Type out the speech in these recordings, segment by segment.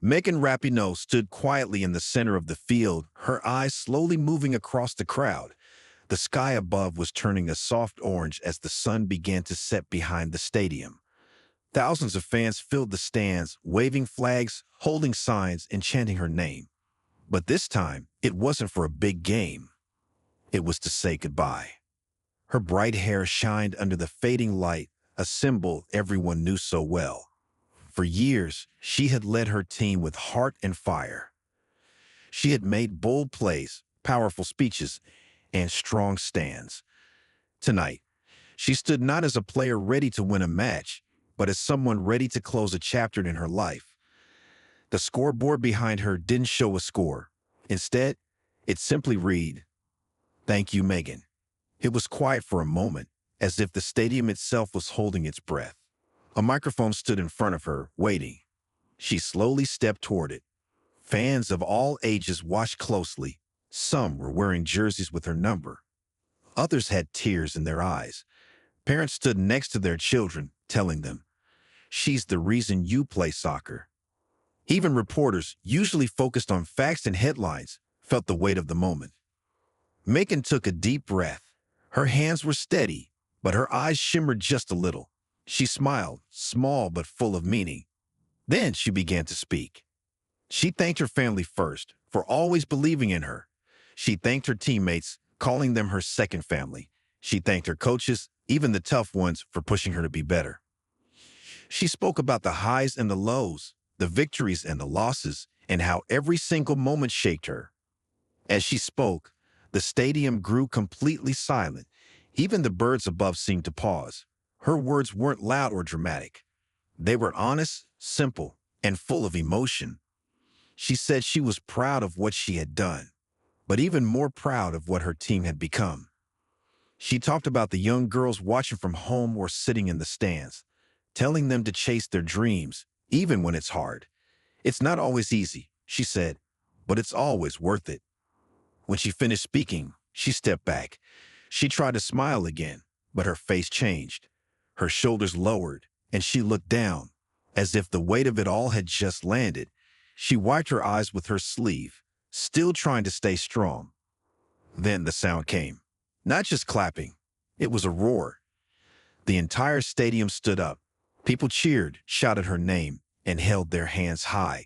Megan Rapinoe stood quietly in the center of the field, her eyes slowly moving across the crowd. The sky above was turning a soft orange as the sun began to set behind the stadium. Thousands of fans filled the stands, waving flags, holding signs, and chanting her name. But this time, it wasn't for a big game. It was to say goodbye. Her bright hair shined under the fading light, a symbol everyone knew so well. For years, she had led her team with heart and fire. She had made bold plays, powerful speeches, and strong stands. Tonight, she stood not as a player ready to win a match, but as someone ready to close a chapter in her life. The scoreboard behind her didn't show a score. Instead, it simply read, "Thank you, Megan." It was quiet for a moment, as if the stadium itself was holding its breath. A microphone stood in front of her, waiting. She slowly stepped toward it. Fans of all ages watched closely. Some were wearing jerseys with her number. Others had tears in their eyes. Parents stood next to their children, telling them, "She's the reason you play soccer." Even reporters, usually focused on facts and headlines, felt the weight of the moment. Megan took a deep breath. Her hands were steady, but her eyes shimmered just a little. She smiled, small but full of meaning. Then she began to speak. She thanked her family first for always believing in her. She thanked her teammates, calling them her second family. She thanked her coaches, even the tough ones, for pushing her to be better. She spoke about the highs and the lows, the victories and the losses, and how every single moment shaped her. As she spoke, the stadium grew completely silent. Even the birds above seemed to pause. Her words weren't loud or dramatic. They were honest, simple, and full of emotion. She said she was proud of what she had done, but even more proud of what her team had become. She talked about the young girls watching from home or sitting in the stands, telling them to chase their dreams, even when it's hard. "It's not always easy," she said, "but it's always worth it." When she finished speaking, she stepped back. She tried to smile again, but her face changed. Her shoulders lowered, and she looked down, as if the weight of it all had just landed. She wiped her eyes with her sleeve, still trying to stay strong. Then the sound came. Not just clapping. It was a roar. The entire stadium stood up. People cheered, shouted her name, and held their hands high.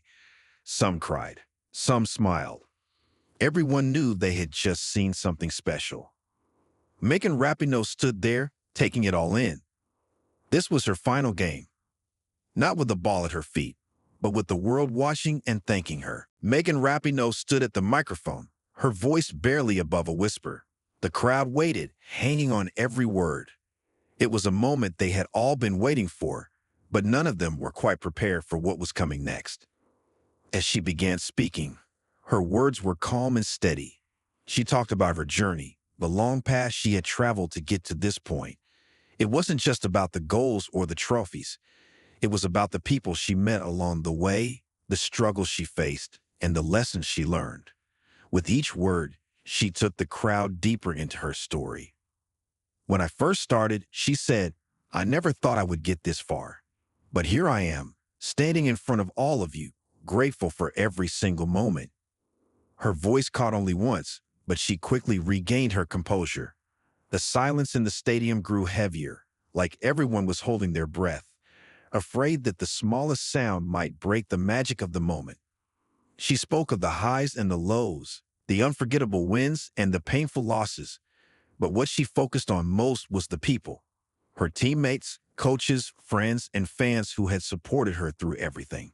Some cried. Some smiled. Everyone knew they had just seen something special. Megan Rapinoe stood there, taking it all in. This was her final game. Not with the ball at her feet, but with the world watching and thanking her. Megan Rapinoe stood at the microphone, her voice barely above a whisper. The crowd waited, hanging on every word. It was a moment they had all been waiting for, but none of them were quite prepared for what was coming next. As she began speaking, her words were calm and steady. She talked about her journey, the long path she had traveled to get to this point. It wasn't just about the goals or the trophies. It was about the people she met along the way, the struggles she faced, and the lessons she learned. With each word, she took the crowd deeper into her story. "When I first started," she said, "I never thought I would get this far. But here I am, standing in front of all of you, grateful for every single moment." Her voice caught only once, but she quickly regained her composure. The silence in the stadium grew heavier, like everyone was holding their breath, afraid that the smallest sound might break the magic of the moment. She spoke of the highs and the lows, the unforgettable wins and the painful losses, but what she focused on most was the people, her teammates, coaches, friends, and fans who had supported her through everything.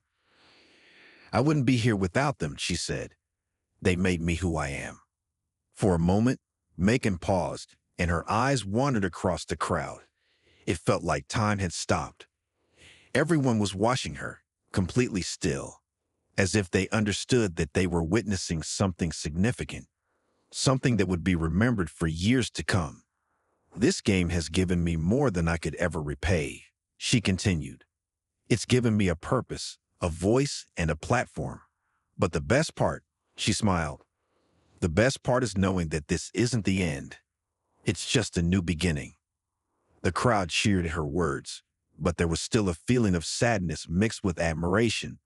"I wouldn't be here without them," she said. "They made me who I am." For a moment, Megan paused, and her eyes wandered across the crowd. It felt like time had stopped. Everyone was watching her, completely still, as if they understood that they were witnessing something significant, something that would be remembered for years to come. "This game has given me more than I could ever repay," she continued. "It's given me a purpose, a voice, and a platform. But the best part," she smiled, "the best part is knowing that this isn't the end. It's just a new beginning." The crowd cheered at her words, but there was still a feeling of sadness mixed with admiration.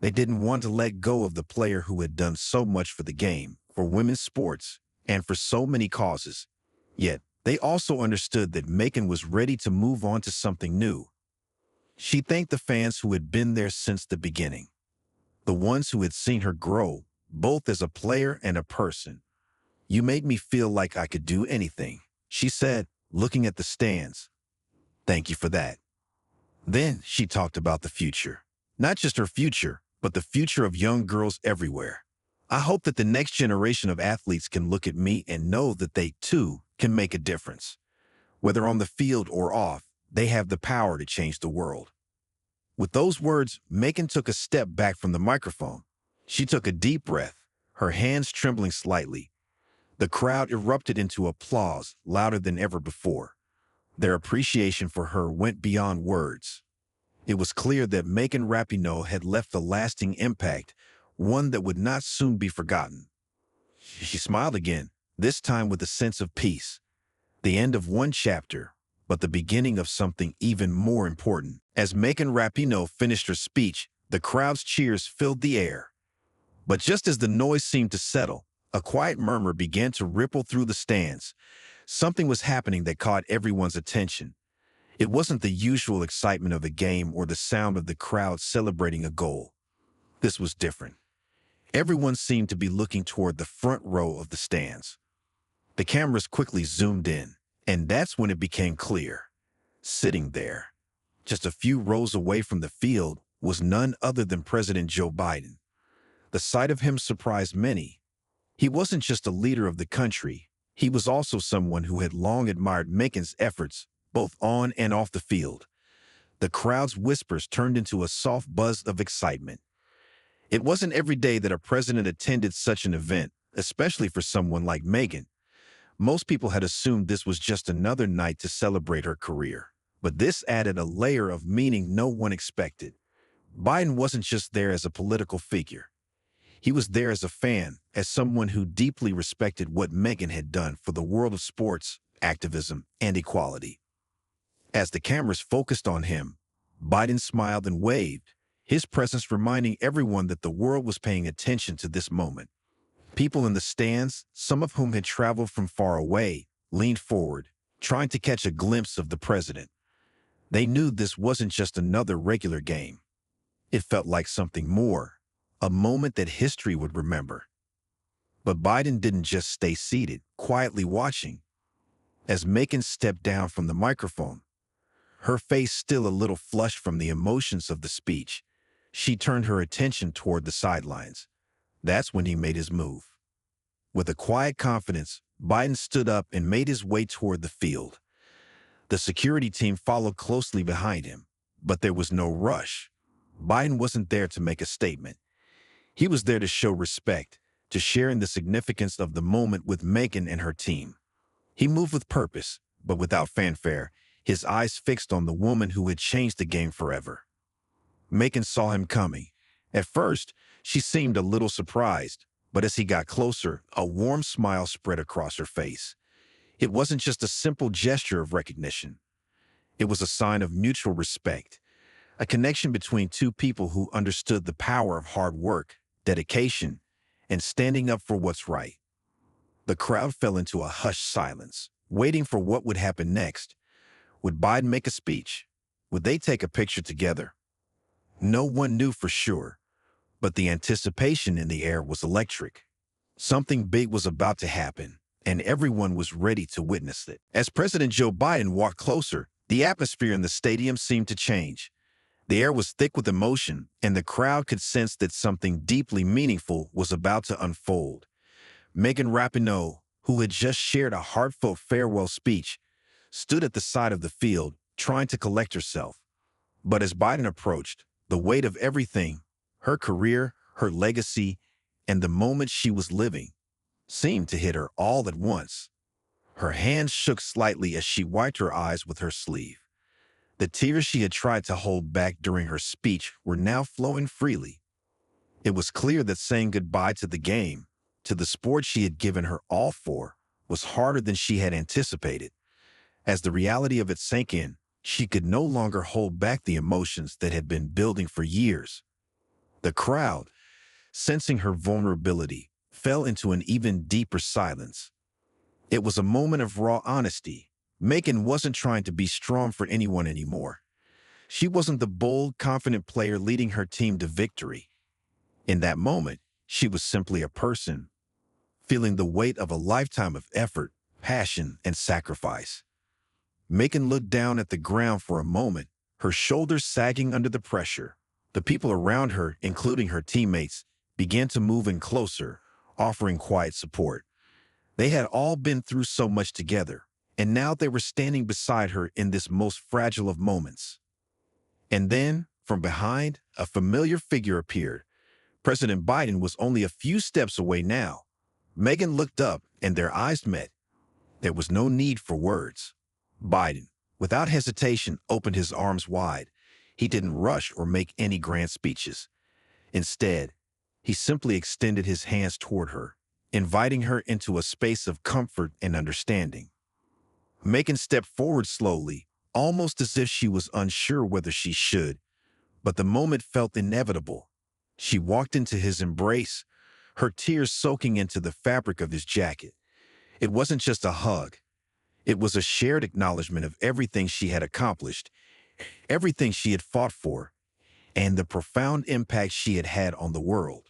They didn't want to let go of the player who had done so much for the game, for women's sports, and for so many causes. Yet, they also understood that Megan was ready to move on to something new. She thanked the fans who had been there since the beginning, the ones who had seen her grow, both as a player and a person. "You made me feel like I could do anything," she said, looking at the stands. "Thank you for that." Then she talked about the future. Not just her future, but the future of young girls everywhere. "I hope that the next generation of athletes can look at me and know that they, too, can make a difference. Whether on the field or off, they have the power to change the world." With those words, Megan took a step back from the microphone. She took a deep breath, her hands trembling slightly. The crowd erupted into applause, louder than ever before. Their appreciation for her went beyond words. It was clear that Megan Rapinoe had left a lasting impact, one that would not soon be forgotten. She smiled again, this time with a sense of peace. The end of one chapter, but the beginning of something even more important. As Megan Rapinoe finished her speech, the crowd's cheers filled the air. But just as the noise seemed to settle, a quiet murmur began to ripple through the stands. Something was happening that caught everyone's attention. It wasn't the usual excitement of a game or the sound of the crowd celebrating a goal. This was different. Everyone seemed to be looking toward the front row of the stands. The cameras quickly zoomed in, and that's when it became clear. Sitting there, just a few rows away from the field, was none other than President Joe Biden. The sight of him surprised many. He wasn't just a leader of the country. He was also someone who had long admired Megan's efforts, both on and off the field. The crowd's whispers turned into a soft buzz of excitement. It wasn't every day that a president attended such an event, especially for someone like Megan. Most people had assumed this was just another night to celebrate her career. But this added a layer of meaning no one expected. Biden wasn't just there as a political figure. He was there as a fan, as someone who deeply respected what Megan had done for the world of sports, activism, and equality. As the cameras focused on him, Biden smiled and waved, his presence reminding everyone that the world was paying attention to this moment. People in the stands, some of whom had traveled from far away, leaned forward, trying to catch a glimpse of the president. They knew this wasn't just another regular game. It felt like something more, a moment that history would remember. But Biden didn't just stay seated, quietly watching. As Megan stepped down from the microphone, her face still a little flushed from the emotions of the speech, she turned her attention toward the sidelines. That's when he made his move. With a quiet confidence, Biden stood up and made his way toward the field. The security team followed closely behind him, but there was no rush. Biden wasn't there to make a statement. He was there to show respect, to share in the significance of the moment with Megan and her team. He moved with purpose, but without fanfare, his eyes fixed on the woman who had changed the game forever. Megan saw him coming. At first, she seemed a little surprised, but as he got closer, a warm smile spread across her face. It wasn't just a simple gesture of recognition. It was a sign of mutual respect, a connection between two people who understood the power of hard work, dedication, and standing up for what's right. The crowd fell into a hushed silence, waiting for what would happen next. Would Biden make a speech? Would they take a picture together? No one knew for sure, but the anticipation in the air was electric. Something big was about to happen, and everyone was ready to witness it. As President Joe Biden walked closer, the atmosphere in the stadium seemed to change. The air was thick with emotion, and the crowd could sense that something deeply meaningful was about to unfold. Megan Rapinoe, who had just shared a heartfelt farewell speech, stood at the side of the field, trying to collect herself. But as Biden approached, the weight of everything, her career, her legacy, and the moment she was living, seemed to hit her all at once. Her hands shook slightly as she wiped her eyes with her sleeve. The tears she had tried to hold back during her speech were now flowing freely. It was clear that saying goodbye to the game, to the sport she had given her all for, was harder than she had anticipated. As the reality of it sank in, she could no longer hold back the emotions that had been building for years. The crowd, sensing her vulnerability, fell into an even deeper silence. It was a moment of raw honesty. Megan wasn't trying to be strong for anyone anymore. She wasn't the bold, confident player leading her team to victory. In that moment, she was simply a person, feeling the weight of a lifetime of effort, passion, and sacrifice. Megan looked down at the ground for a moment, her shoulders sagging under the pressure. The people around her, including her teammates, began to move in closer, offering quiet support. They had all been through so much together, and now they were standing beside her in this most fragile of moments. And then, from behind, a familiar figure appeared. President Biden was only a few steps away now. Megan looked up, and their eyes met. There was no need for words. Biden, without hesitation, opened his arms wide. He didn't rush or make any grand speeches. Instead, he simply extended his hands toward her, inviting her into a space of comfort and understanding. Megan stepped forward slowly, almost as if she was unsure whether she should, but the moment felt inevitable. She walked into his embrace, her tears soaking into the fabric of his jacket. It wasn't just a hug. It was a shared acknowledgement of everything she had accomplished, everything she had fought for, and the profound impact she had had on the world.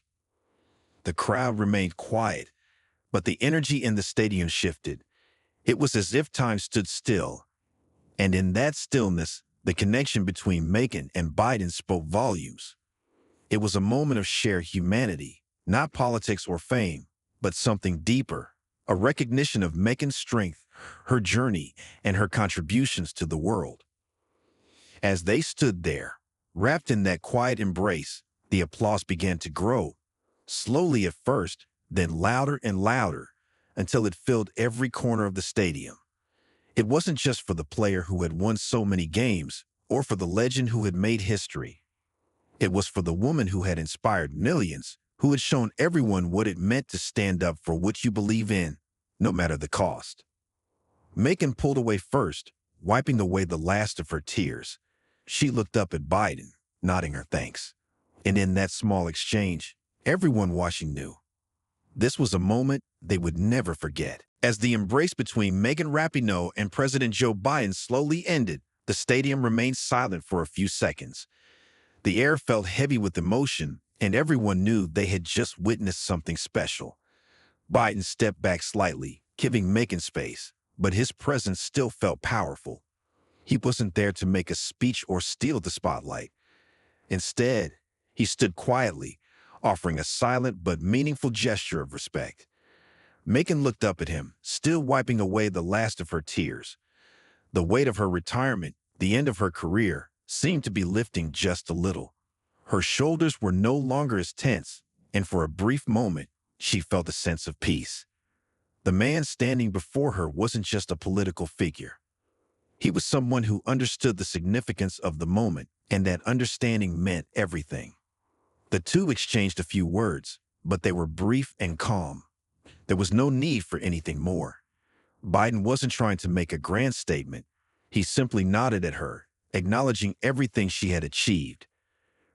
The crowd remained quiet, but the energy in the stadium shifted. It was as if time stood still, and in that stillness, the connection between Megan and Biden spoke volumes. It was a moment of shared humanity, not politics or fame, but something deeper, a recognition of Megan's strength, her journey, and her contributions to the world. As they stood there, wrapped in that quiet embrace, the applause began to grow, slowly at first, then louder and louder, until it filled every corner of the stadium. It wasn't just for the player who had won so many games, or for the legend who had made history. It was for the woman who had inspired millions, who had shown everyone what it meant to stand up for what you believe in, no matter the cost. Megan pulled away first, wiping away the last of her tears. She looked up at Biden, nodding her thanks. And in that small exchange, everyone watching knew. This was a moment they would never forget. As the embrace between Megan Rapinoe and President Joe Biden slowly ended, the stadium remained silent for a few seconds. The air felt heavy with emotion, and everyone knew they had just witnessed something special. Biden stepped back slightly, giving Megan space, but his presence still felt powerful. He wasn't there to make a speech or steal the spotlight. Instead, he stood quietly, offering a silent but meaningful gesture of respect. Megan looked up at him, still wiping away the last of her tears. The weight of her retirement, the end of her career, seemed to be lifting just a little. Her shoulders were no longer as tense, and for a brief moment, she felt a sense of peace. The man standing before her wasn't just a political figure. He was someone who understood the significance of the moment, and that understanding meant everything. The two exchanged a few words, but they were brief and calm. There was no need for anything more. Biden wasn't trying to make a grand statement. He simply nodded at her, acknowledging everything she had achieved.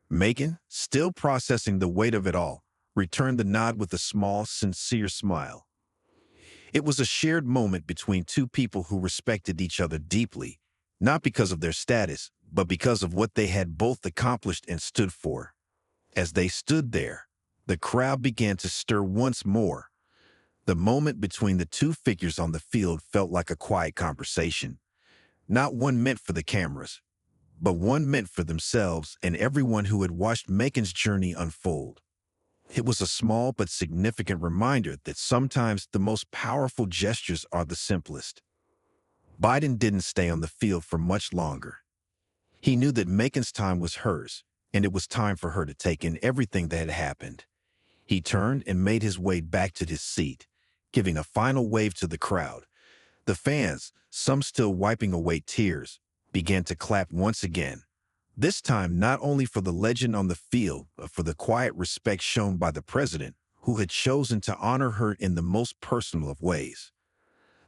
Megan, still processing the weight of it all, returned the nod with a small, sincere smile. It was a shared moment between two people who respected each other deeply, not because of their status, but because of what they had both accomplished and stood for. As they stood there, the crowd began to stir once more. The moment between the two figures on the field felt like a quiet conversation, not one meant for the cameras, but one meant for themselves and everyone who had watched Megan's journey unfold. It was a small but significant reminder that sometimes the most powerful gestures are the simplest. Biden didn't stay on the field for much longer. He knew that Megan's time was hers, and it was time for her to take in everything that had happened. He turned and made his way back to his seat, giving a final wave to the crowd. The fans, some still wiping away tears, began to clap once again. This time not only for the legend on the field, but for the quiet respect shown by the president, who had chosen to honor her in the most personal of ways.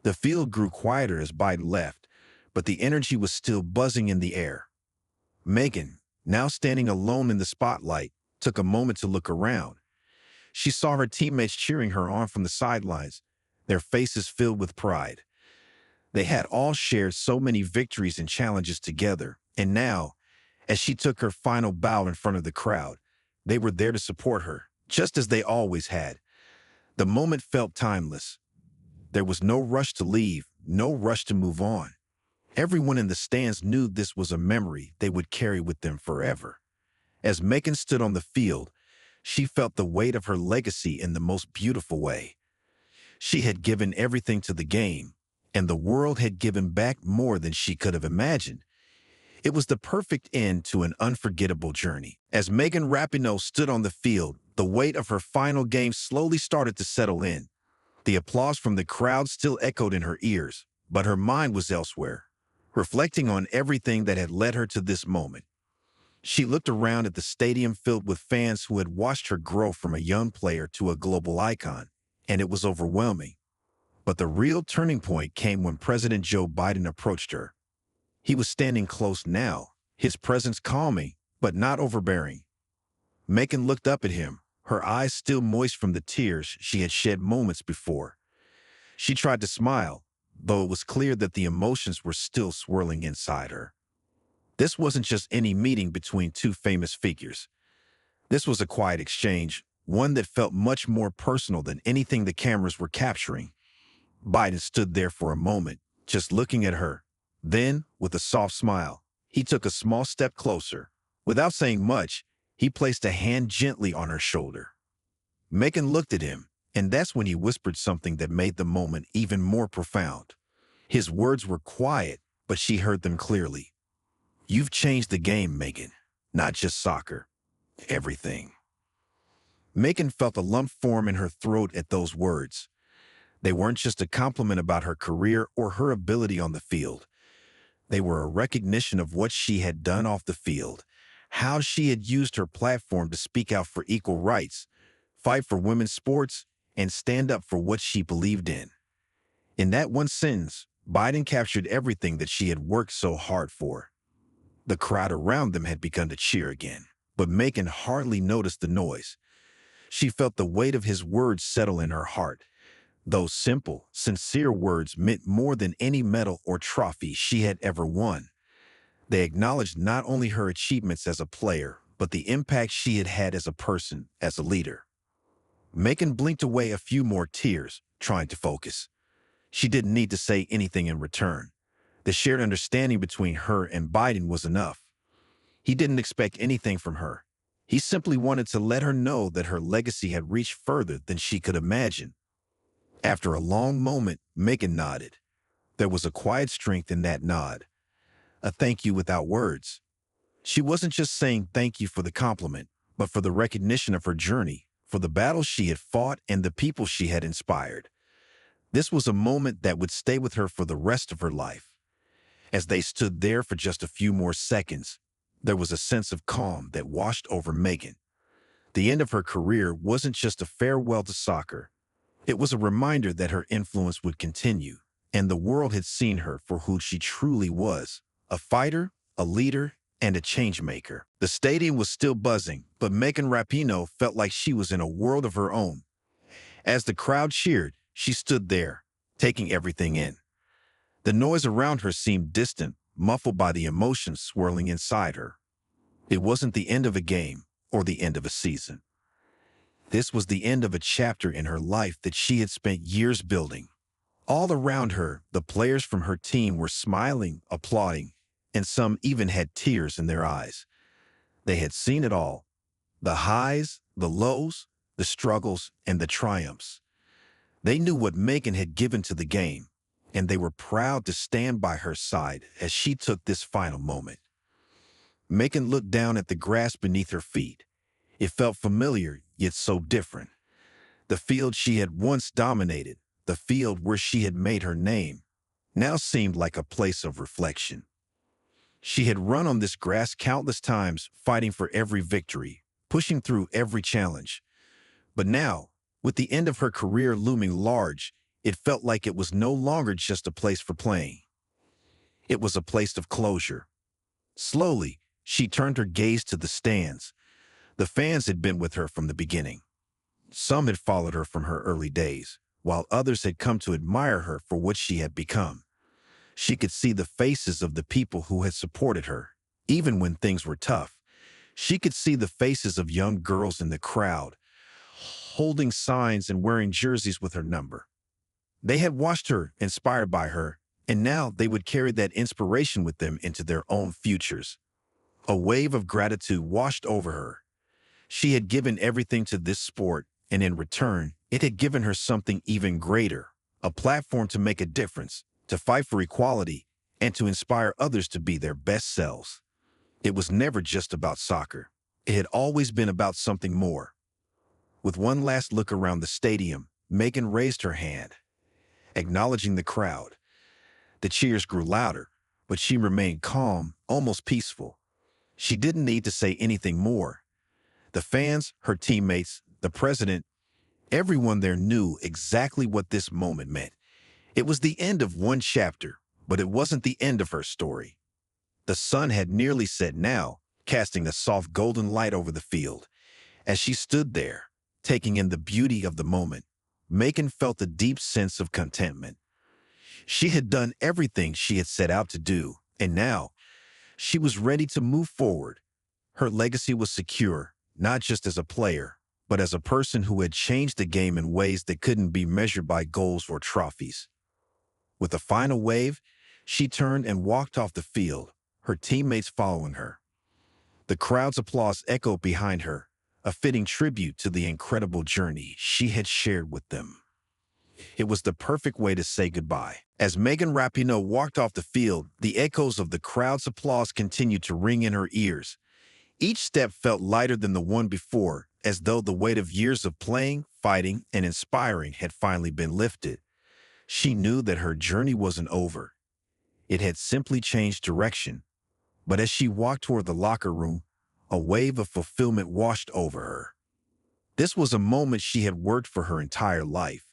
The field grew quieter as Biden left, but the energy was still buzzing in the air. Megan, now standing alone in the spotlight, took a moment to look around. She saw her teammates cheering her on from the sidelines, their faces filled with pride. They had all shared so many victories and challenges together, and now, as she took her final bow in front of the crowd, they were there to support her, just as they always had. The moment felt timeless. There was no rush to leave, no rush to move on. Everyone in the stands knew this was a memory they would carry with them forever. As Megan stood on the field, she felt the weight of her legacy in the most beautiful way. She had given everything to the game, and the world had given back more than she could have imagined. It was the perfect end to an unforgettable journey. As Megan Rapinoe stood on the field, the weight of her final game slowly started to settle in. The applause from the crowd still echoed in her ears, but her mind was elsewhere, reflecting on everything that had led her to this moment. She looked around at the stadium filled with fans who had watched her grow from a young player to a global icon, and it was overwhelming. But the real turning point came when President Joe Biden approached her. He was standing close now, his presence calming, but not overbearing. Megan looked up at him, her eyes still moist from the tears she had shed moments before. She tried to smile, though it was clear that the emotions were still swirling inside her. This wasn't just any meeting between two famous figures. This was a quiet exchange, one that felt much more personal than anything the cameras were capturing. Biden stood there for a moment, just looking at her. Then, with a soft smile, he took a small step closer. Without saying much, he placed a hand gently on her shoulder. Megan looked at him, and that's when he whispered something that made the moment even more profound. His words were quiet, but she heard them clearly. "You've changed the game, Megan. Not just soccer. Everything." Megan felt a lump form in her throat at those words. They weren't just a compliment about her career or her ability on the field. They were a recognition of what she had done off the field, how she had used her platform to speak out for equal rights, fight for women's sports, and stand up for what she believed in. In that one sentence, Biden captured everything that she had worked so hard for. The crowd around them had begun to cheer again, but Megan hardly noticed the noise. She felt the weight of his words settle in her heart. Those simple, sincere words meant more than any medal or trophy she had ever won. They acknowledged not only her achievements as a player, but the impact she had had as a person, as a leader. Megan blinked away a few more tears, trying to focus. She didn't need to say anything in return. The shared understanding between her and Biden was enough. He didn't expect anything from her. He simply wanted to let her know that her legacy had reached further than she could imagine. After a long moment, Megan nodded. There was a quiet strength in that nod, a thank you without words. She wasn't just saying thank you for the compliment, but for the recognition of her journey, for the battles she had fought and the people she had inspired. This was a moment that would stay with her for the rest of her life. As they stood there for just a few more seconds, there was a sense of calm that washed over Megan. The end of her career wasn't just a farewell to soccer. It was a reminder that her influence would continue, and the world had seen her for who she truly was, a fighter, a leader, and a changemaker. The stadium was still buzzing, but Megan Rapinoe felt like she was in a world of her own. As the crowd cheered, she stood there, taking everything in. The noise around her seemed distant, muffled by the emotions swirling inside her. It wasn't the end of a game or the end of a season. This was the end of a chapter in her life that she had spent years building. All around her, the players from her team were smiling, applauding, and some even had tears in their eyes. They had seen it all: the highs, the lows, the struggles, and the triumphs. They knew what Megan had given to the game, and they were proud to stand by her side as she took this final moment. Megan looked down at the grass beneath her feet. It felt familiar, yet so different. The field she had once dominated, the field where she had made her name, now seemed like a place of reflection. She had run on this grass countless times, fighting for every victory, pushing through every challenge. But now, with the end of her career looming large, it felt like it was no longer just a place for playing. It was a place of closure. Slowly, she turned her gaze to the stands. The fans had been with her from the beginning. Some had followed her from her early days, while others had come to admire her for what she had become. She could see the faces of the people who had supported her, even when things were tough. She could see the faces of young girls in the crowd, holding signs and wearing jerseys with her number. They had watched her, inspired by her, and now they would carry that inspiration with them into their own futures. A wave of gratitude washed over her. She had given everything to this sport, and in return, it had given her something even greater, a platform to make a difference, to fight for equality, and to inspire others to be their best selves. It was never just about soccer. It had always been about something more. With one last look around the stadium, Megan raised her hand, acknowledging the crowd. The cheers grew louder, but she remained calm, almost peaceful. She didn't need to say anything more. The fans, her teammates, the president, everyone there knew exactly what this moment meant. It was the end of one chapter, but it wasn't the end of her story. The sun had nearly set now, casting a soft golden light over the field. As she stood there, taking in the beauty of the moment, Megan felt a deep sense of contentment. She had done everything she had set out to do, and now she was ready to move forward. Her legacy was secure, not just as a player, but as a person who had changed the game in ways that couldn't be measured by goals or trophies. With a final wave, she turned and walked off the field, her teammates following her. The crowd's applause echoed behind her, a fitting tribute to the incredible journey she had shared with them. It was the perfect way to say goodbye. As Megan Rapinoe walked off the field, the echoes of the crowd's applause continued to ring in her ears. Each step felt lighter than the one before, as though the weight of years of playing, fighting, and inspiring had finally been lifted. She knew that her journey wasn't over. It had simply changed direction. But as she walked toward the locker room, a wave of fulfillment washed over her. This was a moment she had worked for her entire life,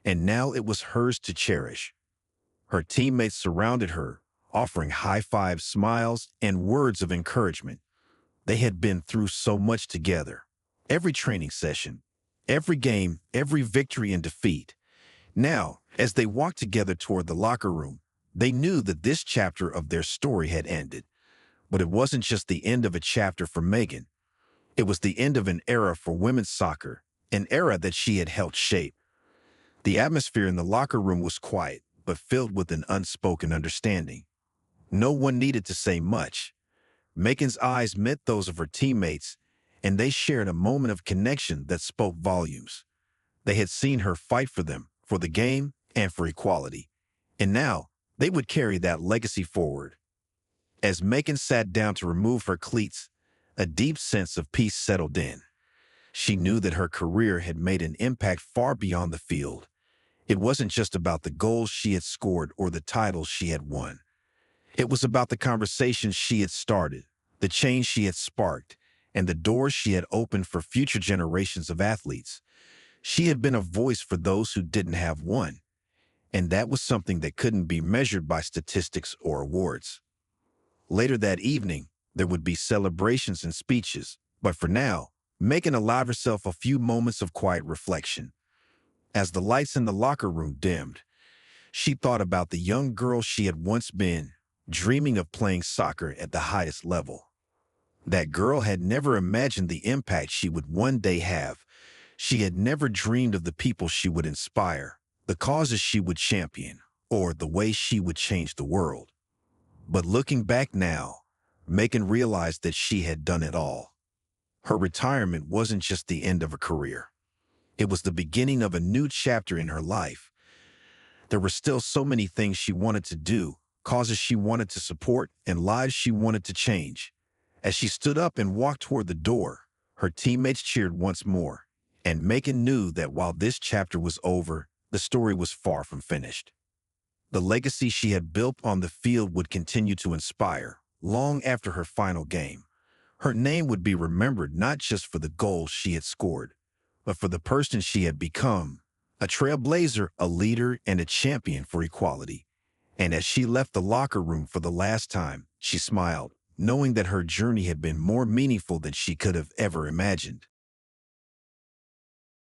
and now it was hers to cherish. Her teammates surrounded her, offering high fives, smiles, and words of encouragement. They had been through so much together. Every training session, every game, every victory and defeat. Now, as they walked together toward the locker room, they knew that this chapter of their story had ended. But it wasn't just the end of a chapter for Megan. It was the end of an era for women's soccer, an era that she had helped shape. The atmosphere in the locker room was quiet, but filled with an unspoken understanding. No one needed to say much. Megan's eyes met those of her teammates, and they shared a moment of connection that spoke volumes. They had seen her fight for them, for the game, and for equality. And now, they would carry that legacy forward. As Megan sat down to remove her cleats, a deep sense of peace settled in. She knew that her career had made an impact far beyond the field. It wasn't just about the goals she had scored or the titles she had won. It was about the conversations she had started, the change she had sparked, and the doors she had opened for future generations of athletes. She had been a voice for those who didn't have one, and that was something that couldn't be measured by statistics or awards. Later that evening, there would be celebrations and speeches, but for now, Megan allowed herself a few moments of quiet reflection. As the lights in the locker room dimmed, she thought about the young girl she had once been, dreaming of playing soccer at the highest level. That girl had never imagined the impact she would one day have. She had never dreamed of the people she would inspire, the causes she would champion, or the way she would change the world. But looking back now, Megan realized that she had done it all. Her retirement wasn't just the end of a career. It was the beginning of a new chapter in her life. There were still so many things she wanted to do, causes she wanted to support, and lives she wanted to change. As she stood up and walked toward the door, her teammates cheered once more, and Megan knew that while this chapter was over, the story was far from finished. The legacy she had built on the field would continue to inspire, long after her final game. Her name would be remembered not just for the goals she had scored, but for the person she had become, a trailblazer, a leader, and a champion for equality. And as she left the locker room for the last time, she smiled, knowing that her journey had been more meaningful than she could have ever imagined.